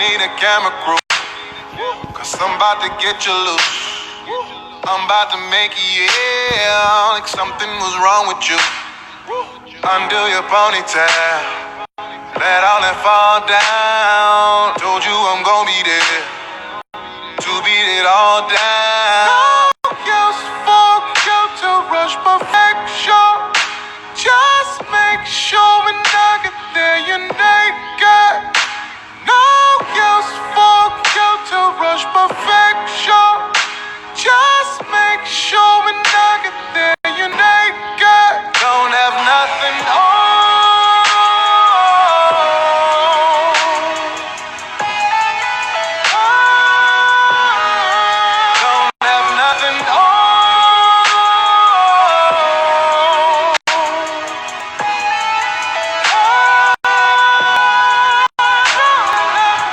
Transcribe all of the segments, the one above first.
need a camera crew, cause I'm about to get you loose. I'm about to make it, yeah, like something was wrong with you. Undo your ponytail, let all that fall down. Told you I'm gonna be there to beat it all down. No use for you to rush perfection. Just make sure when I get there you're naked. No use for you to rush perfection. Just make sure when I get there you're naked. Don't have nothing on. Don't have nothing on.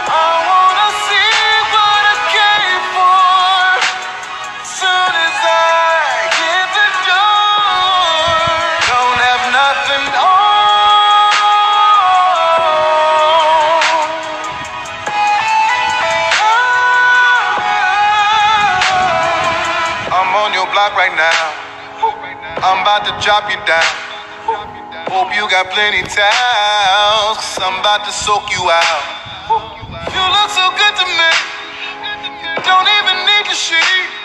I wanna see what I came for. Soon as I hit the door, don't have nothing on. I'm on your block right now. I'm about to chop you down. Hope you got plenty towels, 'cause I'm about to soak you out. You look so good to me. Don't even need the sheet.